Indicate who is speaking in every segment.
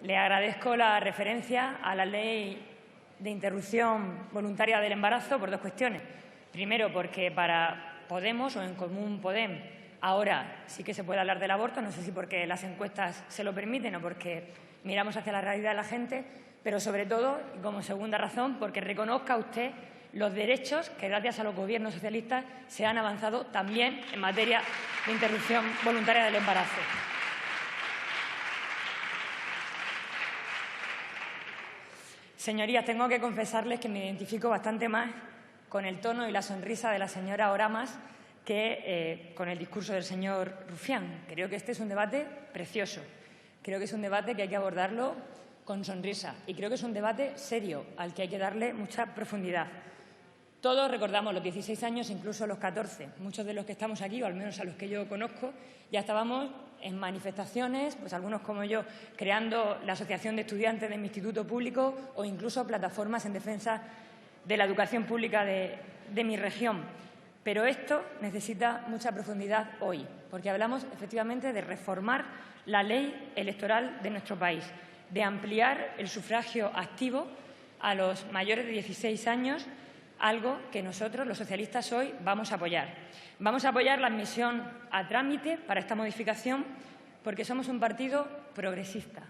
Speaker 1: Le agradezco la referencia a la ley de interrupción voluntaria del embarazo por dos cuestiones. Primero, porque para Podemos o En Común Podem ahora sí que se puede hablar del aborto, no sé si porque las encuestas se lo permiten o porque miramos hacia la realidad de la gente, pero sobre todo, y como segunda razón, porque reconozca usted los derechos que gracias a los gobiernos socialistas se han avanzado también en materia de interrupción voluntaria del embarazo. Señorías, tengo que confesarles que me identifico bastante más con el tono y la sonrisa de la señora Oramas que con el discurso del señor Rufián. Creo que este es un debate precioso. Creo que es un debate que hay que abordarlo con sonrisa y creo que es un debate serio al que hay que darle mucha profundidad. Todos recordamos los 16 años, incluso los 14. Muchos de los que estamos aquí, o al menos a los que yo conozco, ya estábamos en manifestaciones, pues algunos como yo, creando la Asociación de Estudiantes de mi instituto público o incluso plataformas en defensa de la educación pública de mi región. Pero esto necesita mucha profundidad hoy, porque hablamos efectivamente de reformar la ley electoral de nuestro país, de ampliar el sufragio activo a los mayores de 16 años, algo que nosotros, los socialistas, hoy vamos a apoyar. Vamos a apoyar la admisión a trámite para esta modificación porque somos un partido progresista,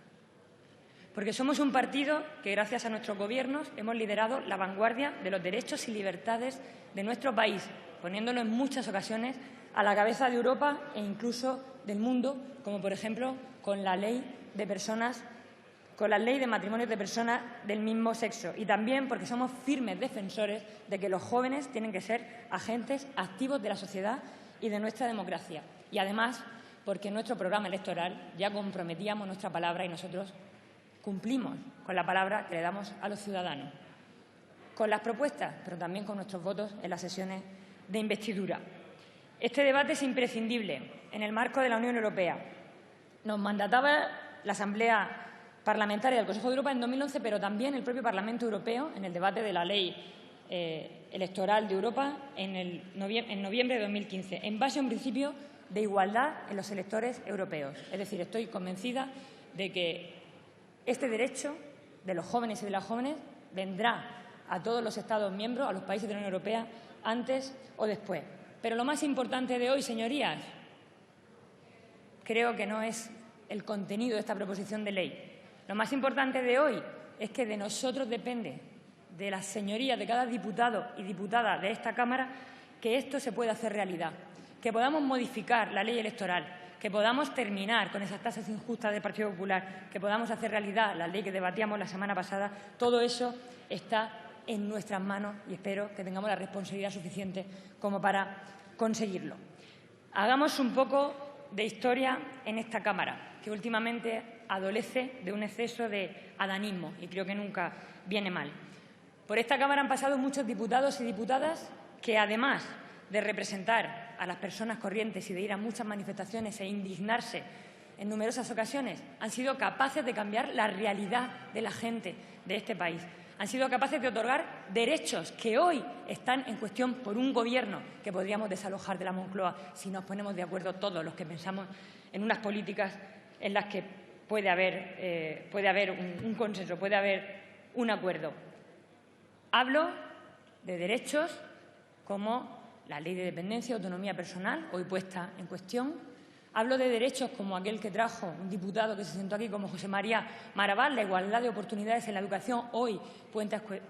Speaker 1: porque somos un partido que, gracias a nuestros gobiernos, hemos liderado la vanguardia de los derechos y libertades de nuestro país, poniéndolo en muchas ocasiones a la cabeza de Europa e incluso del mundo, como por ejemplo con la ley de matrimonios de personas del mismo sexo, y también porque somos firmes defensores de que los jóvenes tienen que ser agentes activos de la sociedad y de nuestra democracia. Y además, porque en nuestro programa electoral ya comprometíamos nuestra palabra y nosotros cumplimos con la palabra que le damos a los ciudadanos, con las propuestas, pero también con nuestros votos en las sesiones de investidura. Este debate es imprescindible en el marco de la Unión Europea. Nos mandataba la Asamblea Parlamentaria del Consejo de Europa en 2011, pero también el propio Parlamento Europeo en el debate de la Ley Electoral de Europa en noviembre de 2015, en base a un principio de igualdad en los electores europeos. Es decir, estoy convencida de que este derecho de los jóvenes y de las jóvenes vendrá a todos los Estados miembros, a los países de la Unión Europea, antes o después. Pero lo más importante de hoy, señorías, creo que no es el contenido de esta proposición de ley. Lo más importante de hoy es que de nosotros depende, de las señorías de cada diputado y diputada de esta Cámara, que esto se pueda hacer realidad, que podamos modificar la ley electoral, que podamos terminar con esas tasas injustas del Partido Popular, que podamos hacer realidad la ley que debatíamos la semana pasada. Todo eso está en nuestras manos y espero que tengamos la responsabilidad suficiente como para conseguirlo. Hagamos un poco de historia en esta Cámara, que últimamente adolece de un exceso de adanismo y creo que nunca viene mal. Por esta Cámara han pasado muchos diputados y diputadas que, además de representar a las personas corrientes y de ir a muchas manifestaciones e indignarse en numerosas ocasiones, han sido capaces de cambiar la realidad de la gente de este país. Han sido capaces de otorgar derechos que hoy están en cuestión por un Gobierno que podríamos desalojar de la Moncloa si nos ponemos de acuerdo todos los que pensamos en unas políticas en las que puede haber un consenso, puede haber un acuerdo. Hablo de derechos como la Ley de Dependencia y Autonomía Personal, hoy puesta en cuestión. Hablo de derechos como aquel que trajo un diputado que se sentó aquí, como José María Marabal, la igualdad de oportunidades en la educación, hoy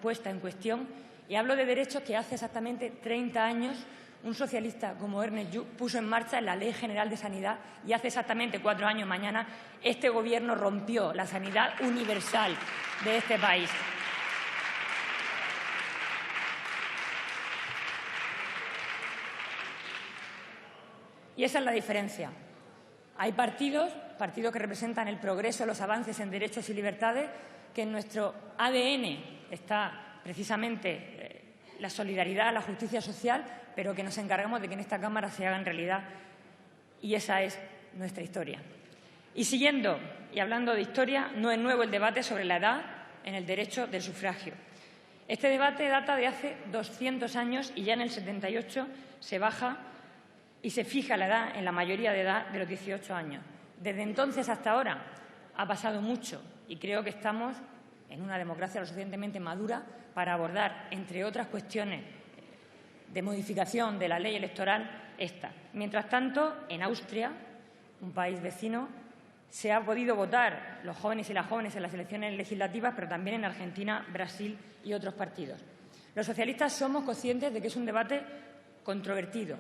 Speaker 1: puesta en cuestión. Y hablo de derechos que hace exactamente 30 años un socialista como Ernest Lluch puso en marcha en la Ley General de Sanidad y hace exactamente 4 años mañana este Gobierno rompió la sanidad universal de este país. Y esa es la diferencia. Hay partidos que representan el progreso, los avances en derechos y libertades, que en nuestro ADN está precisamente la solidaridad, la justicia social, pero que nos encargamos de que en esta Cámara se hagan realidad. Y esa es nuestra historia. Y siguiendo y hablando de historia, no es nuevo el debate sobre la edad en el derecho del sufragio. Este debate data de hace 200 años y ya en el 78 se baja y se fija la edad en la mayoría de edad de los 18 años. Desde entonces hasta ahora ha pasado mucho y creo que estamos en una democracia lo suficientemente madura para abordar, entre otras cuestiones de modificación de la ley electoral, esta. Mientras tanto, en Austria, un país vecino, se ha podido votar los jóvenes y las jóvenes en las elecciones legislativas, pero también en Argentina, Brasil y otros partidos. Los socialistas somos conscientes de que es un debate controvertido,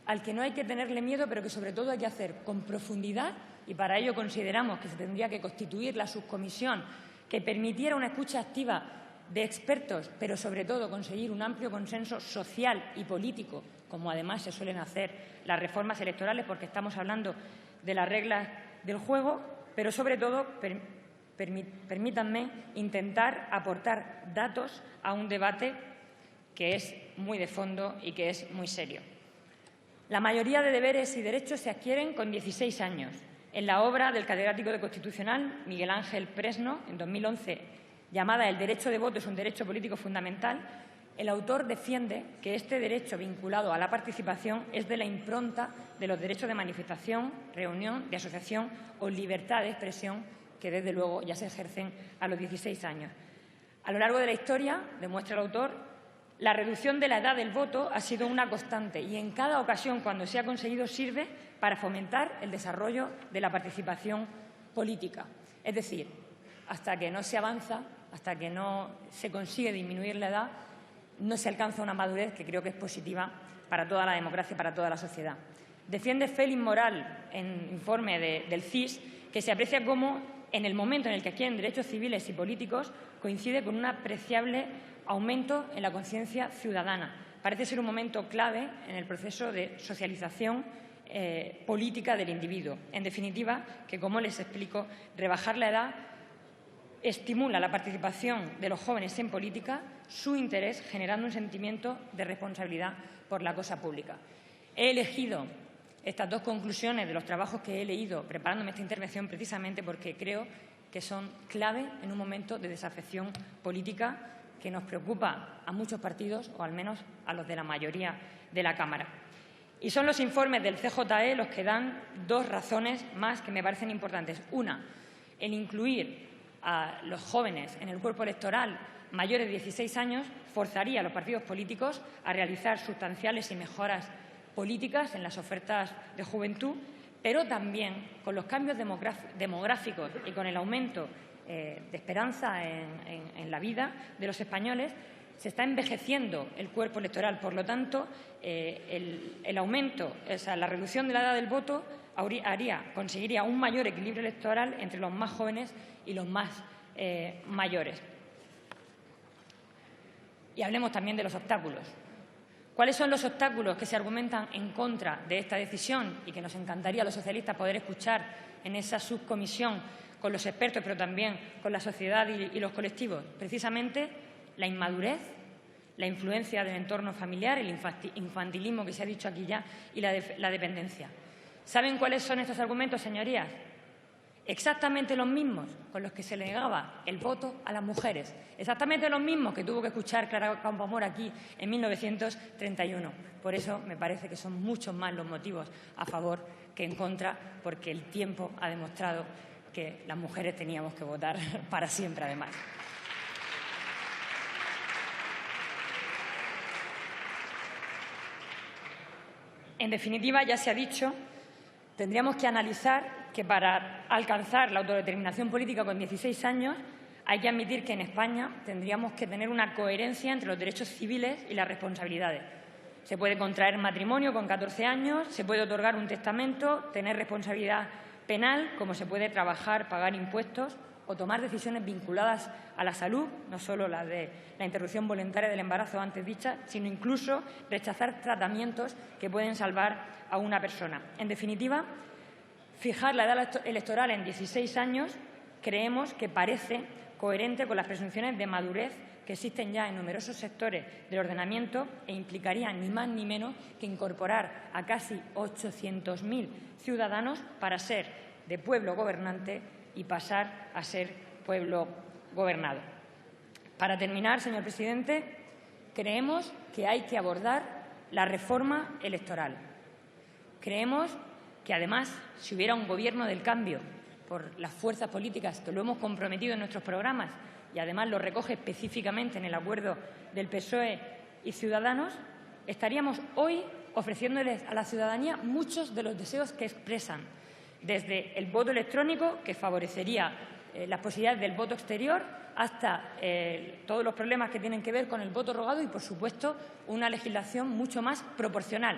Speaker 1: al que no hay que tenerle miedo, pero que sobre todo hay que hacer con profundidad, y para ello consideramos que se tendría que constituir la subcomisión que permitiera una escucha activa de expertos, pero sobre todo conseguir un amplio consenso social y político, como además se suelen hacer las reformas electorales, porque estamos hablando de las reglas del juego, pero sobre todo permítanme intentar aportar datos a un debate que es muy de fondo y que es muy serio. La mayoría de deberes y derechos se adquieren con 16 años. En la obra del catedrático de Constitucional Miguel Ángel Presno, en 2011, llamada El derecho de voto es un derecho político fundamental, el autor defiende que este derecho vinculado a la participación es de la impronta de los derechos de manifestación, reunión, de asociación o libertad de expresión que, desde luego, ya se ejercen a los 16 años. A lo largo de la historia, demuestra el autor, la reducción de la edad del voto ha sido una constante y en cada ocasión, cuando se ha conseguido, sirve para fomentar el desarrollo de la participación política. Es decir, hasta que no se avanza, hasta que no se consigue disminuir la edad, no se alcanza una madurez que creo que es positiva para toda la democracia y para toda la sociedad. Defiende Félix Moral, en informe del CIS, que se aprecia cómo, en el momento en el que adquieren derechos civiles y políticos, coincide con un apreciable aumento en la conciencia ciudadana. Parece ser un momento clave en el proceso de socialización política del individuo. En definitiva, que, como les explico, rebajar la edad estimula la participación de los jóvenes en política, su interés, generando un sentimiento de responsabilidad por la cosa pública. He elegido estas dos conclusiones de los trabajos que he leído preparándome esta intervención precisamente porque creo que son clave en un momento de desafección política que nos preocupa a muchos partidos, o al menos a los de la mayoría de la Cámara. Y son los informes del CJE los que dan dos razones más que me parecen importantes. Una, el incluir a los jóvenes en el cuerpo electoral mayores de 16 años forzaría a los partidos políticos a realizar sustanciales y mejoras políticas en las ofertas de juventud, pero también con los cambios demográficos y con el aumento de esperanza en la vida de los españoles, se está envejeciendo el cuerpo electoral. Por lo tanto, el aumento, la reducción de la edad del voto conseguiría un mayor equilibrio electoral entre los más jóvenes y los más mayores. Y hablemos también de los obstáculos. ¿Cuáles son los obstáculos que se argumentan en contra de esta decisión y que nos encantaría a los socialistas poder escuchar en esa subcomisión con los expertos, pero también con la sociedad y los colectivos? Precisamente la inmadurez, la influencia del entorno familiar, el infantilismo que se ha dicho aquí ya y la dependencia. ¿Saben cuáles son estos argumentos, señorías? Exactamente los mismos con los que se le negaba el voto a las mujeres, exactamente los mismos que tuvo que escuchar Clara Campoamor aquí en 1931. Por eso me parece que son muchos más los motivos a favor que en contra, porque el tiempo ha demostrado que las mujeres teníamos que votar para siempre, además. En definitiva, ya se ha dicho, tendríamos que analizar que para alcanzar la autodeterminación política con 16 años hay que admitir que en España tendríamos que tener una coherencia entre los derechos civiles y las responsabilidades. Se puede contraer matrimonio con 14 años, se puede otorgar un testamento, tener responsabilidad penal, como se puede trabajar, pagar impuestos o tomar decisiones vinculadas a la salud, no solo la de la interrupción voluntaria del embarazo antes dicha, sino incluso rechazar tratamientos que pueden salvar a una persona. En definitiva, fijar la edad electoral en 16 años creemos que parece coherente con las presunciones de madurez que existen ya en numerosos sectores del ordenamiento e implicaría ni más ni menos que incorporar a casi 800.000 ciudadanos para ser de pueblo gobernante y pasar a ser pueblo gobernado. Para terminar, señor presidente, creemos que hay que abordar la reforma electoral. Creemos que, además, si hubiera un gobierno del cambio, por las fuerzas políticas que lo hemos comprometido en nuestros programas y además lo recoge específicamente en el acuerdo del PSOE y Ciudadanos, estaríamos hoy ofreciéndoles a la ciudadanía muchos de los deseos que expresan, desde el voto electrónico, que favorecería las posibilidades del voto exterior, hasta todos los problemas que tienen que ver con el voto rogado y, por supuesto, una legislación mucho más proporcional,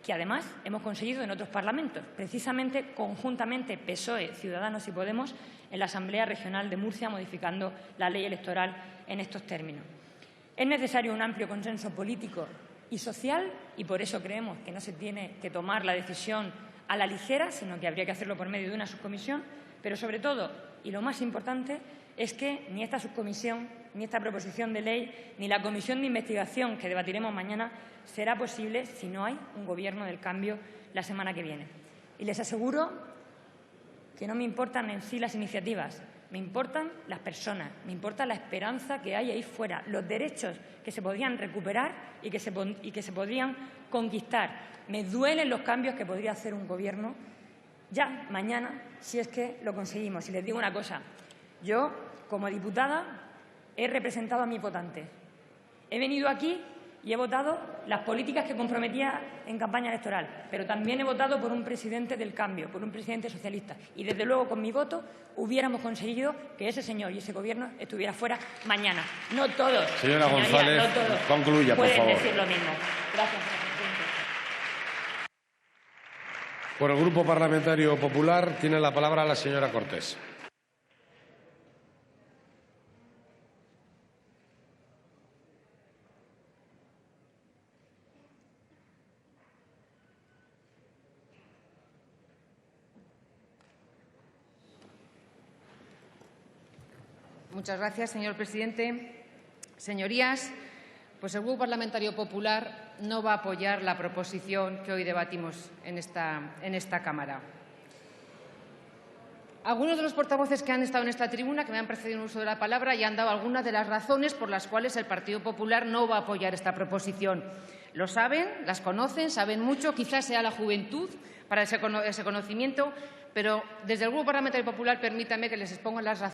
Speaker 1: que además hemos conseguido en otros parlamentos, precisamente conjuntamente PSOE, Ciudadanos y Podemos, en la Asamblea Regional de Murcia, modificando la ley electoral en estos términos. Es necesario un amplio consenso político y social y por eso creemos que no se tiene que tomar la decisión a la ligera, sino que habría que hacerlo por medio de una subcomisión, pero sobre todo, y lo más importante, es que ni esta subcomisión, ni esta proposición de ley, ni la comisión de investigación que debatiremos mañana será posible si no hay un Gobierno del cambio la semana que viene. Y les aseguro que no me importan en sí las iniciativas, me importan las personas, me importa la esperanza que hay ahí fuera, los derechos que se podrían recuperar y que se podrían conquistar. Me duelen los cambios que podría hacer un Gobierno ya mañana si es que lo conseguimos. Y les digo una cosa, yo como diputada he representado a mis votantes. He venido aquí y he votado las políticas que comprometía en campaña electoral, pero también he votado por un presidente del cambio, por un presidente socialista. Y, desde luego, con mi voto hubiéramos conseguido que ese señor y ese Gobierno estuviera fuera mañana. No todos,
Speaker 2: señora González,
Speaker 1: no todos
Speaker 2: concluya, por favor.
Speaker 1: pueden decir lo mismo. Gracias, presidente.
Speaker 2: Por el Grupo Parlamentario Popular tiene la palabra la señora Cortés.
Speaker 3: Muchas gracias, señor presidente. Señorías, pues el Grupo Parlamentario Popular no va a apoyar la proposición que hoy debatimos en esta Cámara. Algunos de los portavoces que han estado en esta tribuna, que me han precedido en el uso de la palabra, ya han dado algunas de las razones por las cuales el Partido Popular no va a apoyar esta proposición. Lo saben, las conocen, saben mucho, quizás sea la juventud para ese conocimiento, pero desde el Grupo Parlamentario Popular permítanme que les exponga las razones